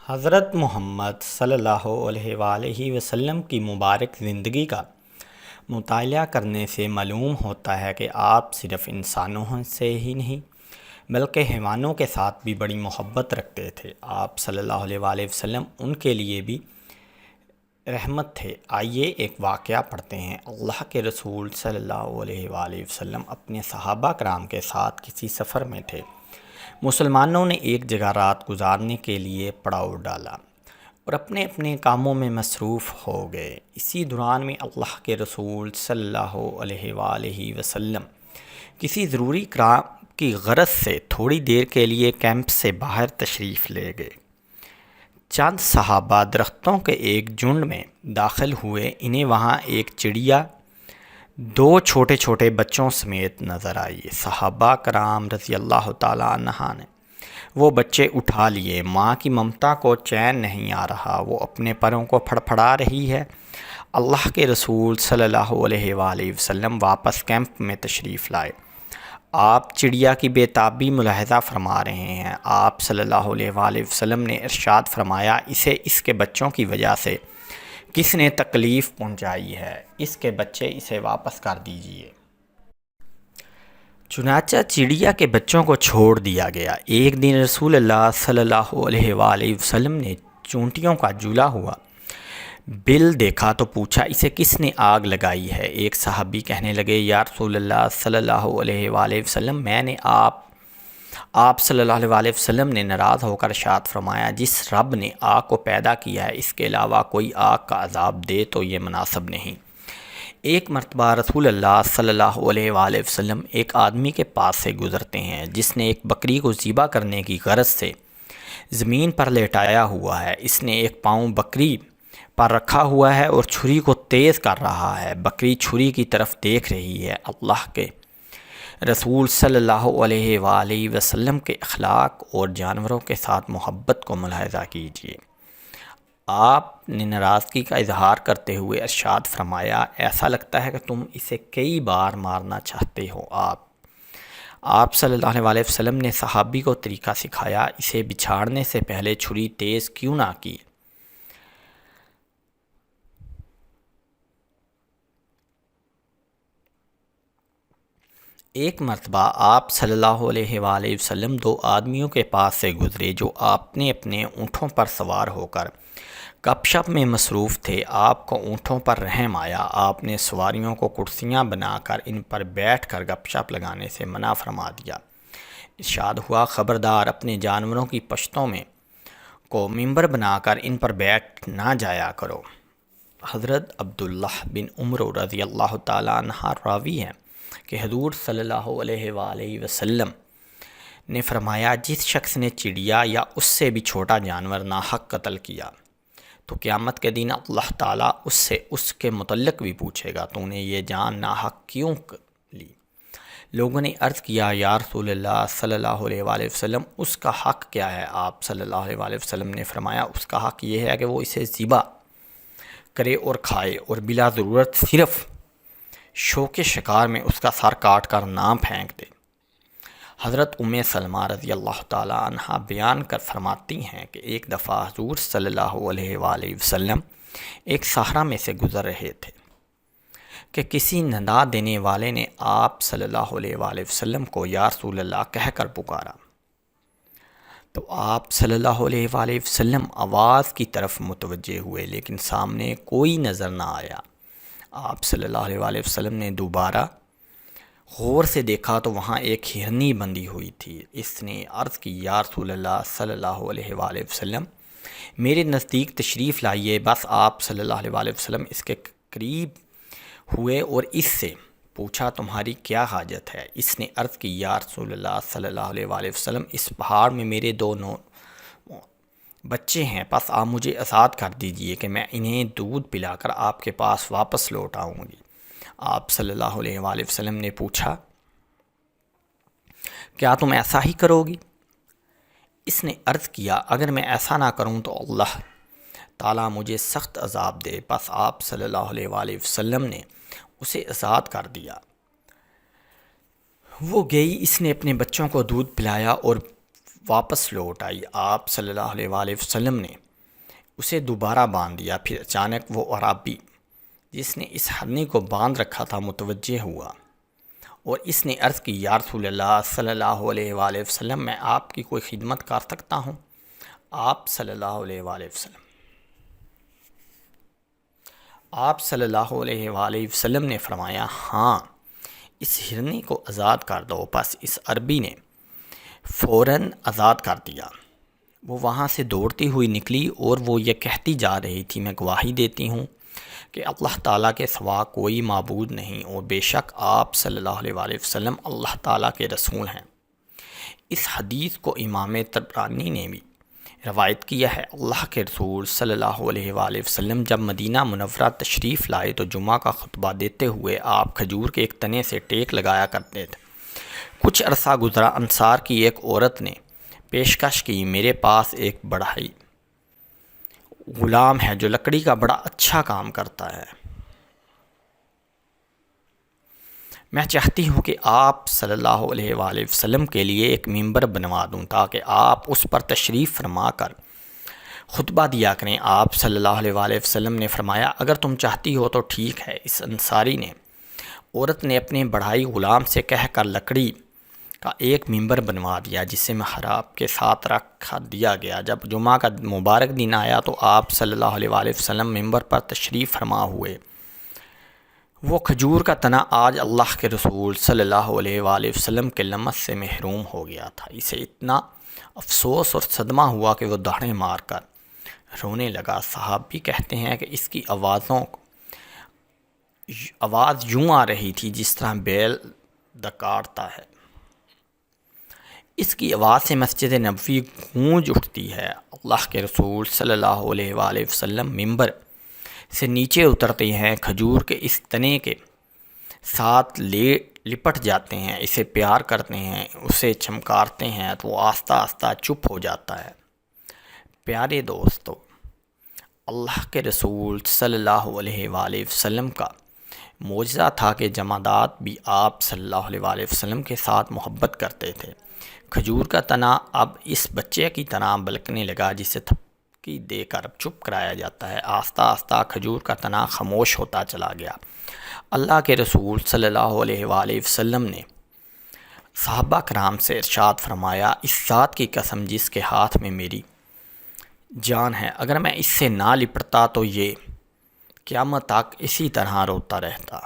حضرت محمد صلی اللہ علیہ وآلہ وسلم کی مبارک زندگی کا مطالعہ کرنے سے معلوم ہوتا ہے کہ آپ صرف انسانوں سے ہی نہیں بلکہ حیوانوں کے ساتھ بھی بڑی محبت رکھتے تھے۔ آپ صلی اللہ علیہ وآلہ وسلم ان کے لیے بھی رحمت تھے۔ آئیے ایک واقعہ پڑھتے ہیں۔ اللہ کے رسول صلی اللہ علیہ وآلہ وسلم اپنے صحابہ کرام کے ساتھ کسی سفر میں تھے۔ مسلمانوں نے ایک جگہ رات گزارنے کے لیے پڑاؤ ڈالا اور اپنے اپنے کاموں میں مصروف ہو گئے۔ اسی دوران میں اللہ کے رسول صلی اللہ علیہ وآلہ وسلم کسی ضروری کام کی غرض سے تھوڑی دیر کے لیے کیمپ سے باہر تشریف لے گئے۔ چند صحابہ درختوں کے ایک جھنڈ میں داخل ہوئے۔ انہیں وہاں ایک چڑیا دو چھوٹے چھوٹے بچوں سمیت نظر آئی۔ صحابہ کرام رضی اللہ تعالیٰ عنہ نے وہ بچے اٹھا لیے۔ ماں کی ممتا کو چین نہیں آ رہا، وہ اپنے پروں کو پھڑپھڑا رہی ہے۔ اللہ کے رسول صلی اللہ علیہ وآلہ وسلم واپس کیمپ میں تشریف لائے۔ آپ چڑیا کی بے تابی ملاحظہ فرما رہے ہیں۔ آپ صلی اللہ علیہ وآلہ وسلم نے ارشاد فرمایا، اسے اس کے بچوں کی وجہ سے کس نے تکلیف پہنچائی ہے، اس کے بچے اسے واپس کر دیجئے۔ چنانچہ چڑیا کے بچوں کو چھوڑ دیا گیا۔ ایک دن رسول اللہ صلی اللہ علیہ وآلہ وسلم نے چونٹیوں کا جھولا ہوا بل دیکھا تو پوچھا، اسے کس نے آگ لگائی ہے؟ ایک صحابی کہنے لگے، یا رسول اللہ صلی اللہ علیہ وآلہ وسلم، میں نے آپ صلی اللہ علیہ وآلہ وسلم نے ناراض ہو کر ارشاد فرمایا، جس رب نے آگ کو پیدا کیا ہے اس کے علاوہ کوئی آگ کا عذاب دے تو یہ مناسب نہیں۔ ایک مرتبہ رسول اللہ صلی اللہ علیہ وآلہ وسلم ایک آدمی کے پاس سے گزرتے ہیں جس نے ایک بکری کو ذبح کرنے کی غرض سے زمین پر لیٹایا ہوا ہے۔ اس نے ایک پاؤں بکری پر رکھا ہوا ہے اور چھری کو تیز کر رہا ہے۔ بکری چھری کی طرف دیکھ رہی ہے۔ اللہ کے رسول صلی اللہ علیہ وآلہ وسلم کے اخلاق اور جانوروں کے ساتھ محبت کو ملاحظہ کیجیے۔ آپ نے ناراضگی کا اظہار کرتے ہوئے ارشاد فرمایا، ایسا لگتا ہے کہ تم اسے کئی بار مارنا چاہتے ہو۔ آپ صلی اللہ علیہ وآلہ وسلم نے صحابی کو طریقہ سکھایا، اسے بچھاڑنے سے پہلے چھری تیز کیوں نہ کی؟ ایک مرتبہ آپ صلی اللہ علیہ وآلہ وسلم دو آدمیوں کے پاس سے گزرے جو اپنے اونٹوں پر سوار ہو کر گپ شپ میں مصروف تھے۔ آپ کو اونٹوں پر رحم آیا۔ آپ نے سواریوں کو کرسیاں بنا کر ان پر بیٹھ کر گپ شپ لگانے سے منع فرما دیا۔ ارشاد ہوا، خبردار، اپنے جانوروں کی پشتوں میں کو ممبر بنا کر ان پر بیٹھ نہ جایا کرو۔ حضرت عبداللہ بن عمر رضی اللہ تعالیٰ عنہ راوی ہیں کہ حضور صلی اللہ علیہ وآلہ وسلم نے فرمایا، جس شخص نے چڑیا یا اس سے بھی چھوٹا جانور ناحق قتل کیا تو قیامت کے دن اللہ تعالیٰ اس سے اس کے متعلق بھی پوچھے گا، تو نے یہ جان ناحق کیوں لی؟ لوگوں نے عرض کیا، یا رسول اللہ صلی اللہ علیہ وآلہ وسلم، اس کا حق کیا ہے؟ آپ صلی اللہ علیہ وآلہ وسلم نے فرمایا، اس کا حق یہ ہے کہ وہ اسے ذبح کرے اور کھائے اور بلا ضرورت صرف شوق شکار میں اس کا سر کاٹ کر نہ پھینک دے۔ حضرت ام سلمہ رضی اللہ تعالیٰ عنہ بیان کر فرماتی ہیں کہ ایک دفعہ حضور صلی اللہ علیہ وآلہ وسلم ایک صحرا میں سے گزر رہے تھے کہ کسی ندا دینے والے نے آپ صلی اللہ علیہ وآلہ وسلم کو یا رسول اللہ کہہ کر پکارا تو آپ صلی اللہ علیہ وآلہ وسلم آواز کی طرف متوجہ ہوئے لیکن سامنے کوئی نظر نہ آیا۔ آپ صلی اللہ علیہ وآلہ وسلم نے دوبارہ غور سے دیکھا تو وہاں ایک ہرنی بندھی ہوئی تھی۔ اس نے عرض کی، یا رسول اللہ صلی اللہ علیہ وآلہ وسلم، میرے نزدیک تشریف لائیے۔ بس آپ صلی اللہ علیہ وآلہ وسلم اس کے قریب ہوئے اور اس سے پوچھا، تمہاری کیا حاجت ہے؟ اس نے عرض کی، یا رسول اللہ صلی اللہ علیہ وآلہ وسلم، اس پہاڑ میں میرے دو بچے ہیں، بس آپ مجھے آزاد کر دیجئے کہ میں انہیں دودھ پلا کر آپ کے پاس واپس لوٹ آؤں گی۔ آپ صلی اللہ علیہ وآلہ وسلم نے پوچھا، کیا تم ایسا ہی کرو گی؟ اس نے عرض کیا، اگر میں ایسا نہ کروں تو اللہ تعالیٰ مجھے سخت عذاب دے۔ بس آپ صلی اللہ علیہ وآلہ وسلم نے اسے آزاد کر دیا۔ وہ گئی، اس نے اپنے بچوں کو دودھ پلایا اور واپس لوٹ آئی، آپ صلی اللہ علیہ وآلہ وسلم نے اسے دوبارہ باندھ دیا۔ پھر اچانک وہ اعرابی جس نے اس ہرنی کو باندھ رکھا تھا متوجہ ہوا اور اس نے عرض کی، یا رسول اللہ صلی اللہ علیہ وآلہ وسلم، میں آپ کی کوئی خدمت کر سکتا ہوں؟ آپ صلی اللہ علیہ وآلہ وسلم نے فرمایا، ہاں، اس ہرنی کو آزاد کر دو۔ پس اس عربی نے فوراً آزاد کر دیا۔ وہ وہاں سے دوڑتی ہوئی نکلی اور وہ یہ کہتی جا رہی تھی، میں گواہی دیتی ہوں کہ اللہ تعالیٰ کے سوا کوئی معبود نہیں، اور بے شک آپ صلی اللہ علیہ وآلہ وسلم اللہ تعالیٰ کے رسول ہیں۔ اس حدیث کو امام طبرانی نے بھی روایت کیا ہے۔ اللہ کے رسول صلی اللہ علیہ وآلہ وسلم جب مدینہ منورہ تشریف لائے تو جمعہ کا خطبہ دیتے ہوئے آپ کھجور کے ایک تنے سے ٹیک لگایا کرتے تھے۔ کچھ عرصہ گزرا، انصار کی ایک عورت نے پیشکش کی، میرے پاس ایک بڑھئی غلام ہے جو لکڑی کا بڑا اچھا کام کرتا ہے، میں چاہتی ہوں کہ آپ صلی اللہ علیہ وآلہ وسلم کے لیے ایک ممبر بنوا دوں تاکہ آپ اس پر تشریف فرما کر خطبہ دیا کریں۔ آپ صلی اللہ علیہ وآلہ وسلم نے فرمایا، اگر تم چاہتی ہو تو ٹھیک ہے۔ اس انصاری نے عورت نے اپنے بڑھائی غلام سے کہہ کر لکڑی کا ایک ممبر بنوا دیا جسے محراب کے ساتھ رکھ دیا گیا۔ جب جمعہ کا مبارک دن آیا تو آپ صلی اللہ علیہ وآلہ وسلم ممبر پر تشریف فرما ہوئے۔ وہ کھجور کا تنا آج اللہ کے رسول صلی اللہ علیہ وآلہ وسلم کے لمس سے محروم ہو گیا تھا۔ اسے اتنا افسوس اور صدمہ ہوا کہ وہ داڑھیں مار کر رونے لگا۔ صحابی کہتے ہیں کہ اس کی آواز یوں آ رہی تھی جس طرح بیل دکاڑتا ہے۔ اس کی آواز سے مسجد نبوی گونج اٹھتی ہے۔ اللہ کے رسول صلی اللہ علیہ وآلہ وسلم ممبر سے نیچے اترتے ہیں، کھجور کے اس تنے کے ساتھ لپٹ جاتے ہیں، اسے پیار کرتے ہیں، اسے چمکارتے ہیں تو وہ آہستہ آہستہ چپ ہو جاتا ہے۔ پیارے دوستو، اللہ کے رسول صلی اللہ علیہ وآلہ وسلم کا معجزہ تھا کہ جمادات بھی آپ صلی اللہ علیہ وآلہ وسلم کے ساتھ محبت کرتے تھے۔ کھجور کا تنا اب اس بچے کی طرح بلکنے لگا جسے تھپکی دے کر چپ کرایا جاتا ہے۔ آہستہ آہستہ کھجور کا تنا خاموش ہوتا چلا گیا۔ اللہ کے رسول صلی اللہ علیہ وآلہ وسلم نے صحابہ کرام سے ارشاد فرمایا، اس ذات کی قسم جس کے ہاتھ میں میری جان ہے، اگر میں اس سے نہ لپٹتا تو یہ قیامت تک اسی طرح روتا رہتا۔